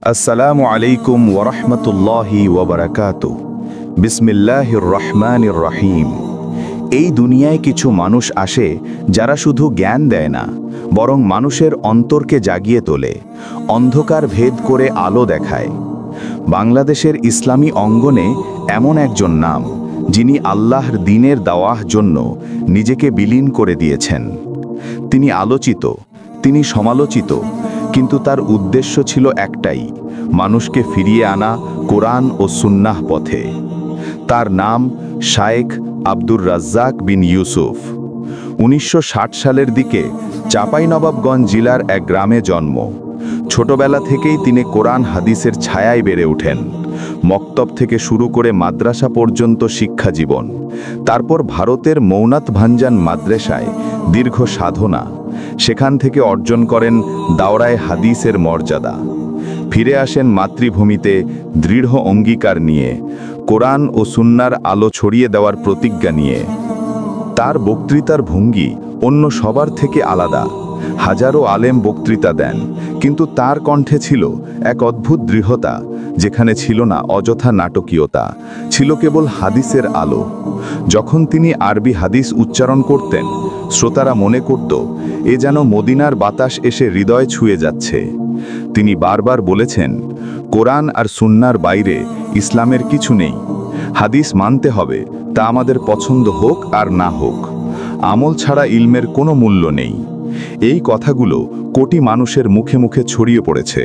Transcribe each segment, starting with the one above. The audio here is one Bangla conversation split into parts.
আসসালামু আলাইকুম ওয়ারাহমাতুল্লাহি ওয়াবারাকাতুহু। বিসমিল্লাহির রহমানির রহিম। এই দুনিয়ায় কিছু মানুষ আসে যারা শুধু জ্ঞান দেয় না, বরং মানুষের অন্তরকে জাগিয়ে তোলে, অন্ধকার ভেদ করে আলো দেখায়। বাংলাদেশের ইসলামী অঙ্গনে এমন একজন নাম, যিনি আল্লাহর দ্বীনের দাওয়াহ জন্য নিজেকে বিলীন করে দিয়েছেন। তিনি আলোচিত, তিনি সমালোচিত, কিন্তু তার উদ্দেশ্য ছিল একটাই, মানুষকে ফিরিয়ে আনা কোরআন ও সুন্নাহ পথে। তার নাম শায়েখ আব্দুর রাজ্জাক বিন ইউসুফ। 1960 সালের দিকে চাঁপাইনবাবগঞ্জ জেলার এক গ্রামে জন্ম। ছোটবেলা থেকেই তিনি কোরআন হাদিসের ছায়ায় বেড়ে ওঠেন। মক্তব থেকে শুরু করে মাদ্রাসা পর্যন্ত শিক্ষা জীবন, তারপর ভারতের মৌনাত ভাঞ্জান মাদ্রাসায় দীর্ঘ সাধনা, সেখান থেকে অর্জন করেন দাওরায়ে হাদিসের মর্যাদা। ফিরে আসেন মাতৃভূমিতে দৃঢ় অঙ্গীকার নিয়ে, কোরআন ও সুন্নাহর আলো ছড়িয়ে দেওয়ার প্রতিজ্ঞা নিয়ে। তার বক্তৃতার ভঙ্গি অন্য সবার থেকে আলাদা। হাজারো আলেম বক্তৃতা দেন, কিন্তু তার কণ্ঠে ছিল এক অদ্ভুত দৃঢ়তা, যেখানে ছিল না অযথা নাটকীয়তা, ছিল কেবল হাদিসের আলো। যখন তিনি আরবি হাদিস উচ্চারণ করতেন, শ্রোতারা মনে করত এ যেন মদিনার বাতাস এসে হৃদয় ছুঁয়ে যাচ্ছে। তিনি বারবার বলেছেন, কোরআন আর সুন্নাহর বাইরে ইসলামের কিছু নেই। হাদিস মানতে হবে, তা আমাদের পছন্দ হোক আর না হোক। আমল ছাড়া ইলমের কোনো মূল্য নেই। এই কথাগুলো কোটি মানুষের মুখে মুখে ছড়িয়ে পড়েছে।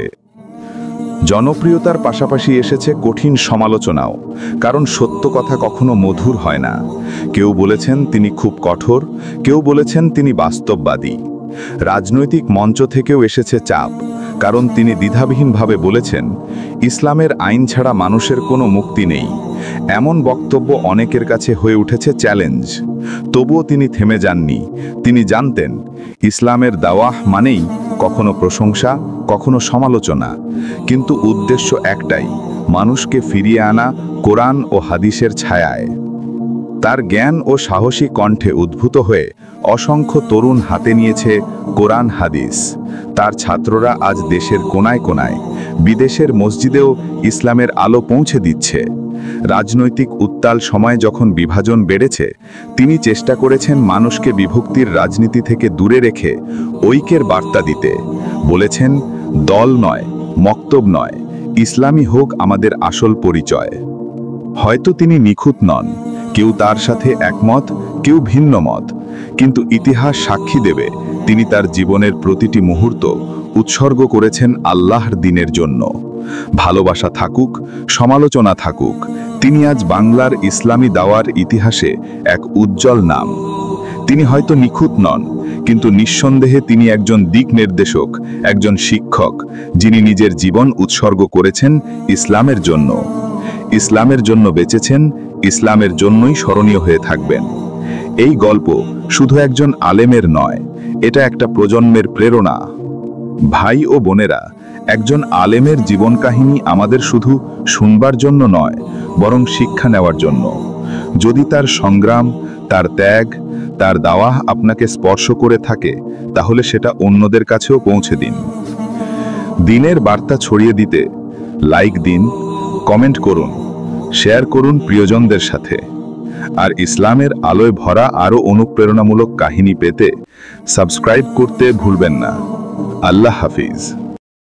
জনপ্রিয়তার পাশাপাশি এসেছে কঠিন সমালোচনাও, কারণ সত্য কথা কখনো মধুর হয় না। কেউ বলেছেন তিনি খুব কঠোর, কেউ বলেছেন তিনি বাস্তববাদী। রাজনৈতিক মঞ্চ থেকেও এসেছে চাপ, কারণ তিনি দ্বিধাবিহীনভাবে বলেছেন ইসলামের আইন ছাড়া মানুষের কোনো মুক্তি নেই। এমন বক্তব্য অনেকের কাছে হয়ে উঠেছে চ্যালেঞ্জ। তবুও তিনি থেমে যাননি। তিনি জানতেন ইসলামের দাওয়াহ মানেই কখনো প্রশংসা, কখনো সমালোচনা, কিন্তু উদ্দেশ্য একটাই, মানুষকে ফিরিয়ে আনা কোরআন ও হাদিসের ছায়ায়। তার জ্ঞান ও সাহসী কণ্ঠে উদ্ভূত হয়ে অসংখ্য তরুণ হাতে নিয়েছে কোরআন হাদিস। তার ছাত্ররা আজ দেশের কোনায় কোনায়, বিদেশের মসজিদেও ইসলামের আলো পৌঁছে দিচ্ছে। রাজনৈতিক উত্তাল সময়ে যখন বিভাজন বেড়েছে, তিনি চেষ্টা করেছেন মানুষকে বিভক্তির রাজনীতি থেকে দূরে রেখে ঐক্যের বার্তা দিতে। বলেছেন, দল নয়, মক্তব নয়, ইসলামী হোক আমাদের আসল পরিচয়। হয়তো তিনি নিখুঁত নন, কেউ তার সাথে একমত, কেউ ভিন্ন মত, কিন্তু ইতিহাস সাক্ষী দেবে তিনি তার জীবনের প্রতিটি মুহূর্ত উৎসর্গ করেছেন আল্লাহর দ্বীনের জন্য। ভালোবাসা থাকুক, সমালোচনা থাকুক, তিনি আজ বাংলার ইসলামী দাওয়ার ইতিহাসে এক উজ্জ্বল নাম। তিনি হয়তো নিখুঁত নন, কিন্তু নিঃসন্দেহে তিনি একজন দিক নির্দেশক, একজন শিক্ষক, যিনি নিজের জীবন উৎসর্গ করেছেন ইসলামের জন্য। ইসলামের জন্য বেঁচেছেন, ইসলামের জন্যই স্মরণীয় হয়ে থাকবেন। এই গল্প শুধু একজন আলেমের নয়, এটা একটা প্রজন্মের প্রেরণা। ভাই ও বোনেরা, একজন আলেমের জীবন কাহিনী আমাদের শুধু শুনবার জন্য নয়, বরং শিক্ষা নেওয়ার জন্য। যদি তার সংগ্রাম, তার ত্যাগ, তার দাওয়াহ আপনাকে স্পর্শ করে থাকে, তাহলে সেটা অন্যদের কাছেও পৌঁছে দিন। দ্বীনের বার্তা ছড়িয়ে দিতে লাইক দিন, কমেন্ট করুন, শেয়ার করুন প্রিয়জনদের সাথে। আর ইসলামের আলোয় ভরা আরও অনুপ্রেরণামূলক কাহিনী পেতে সাবস্ক্রাইব করতে ভুলবেন না। আল্লাহ হাফিজ।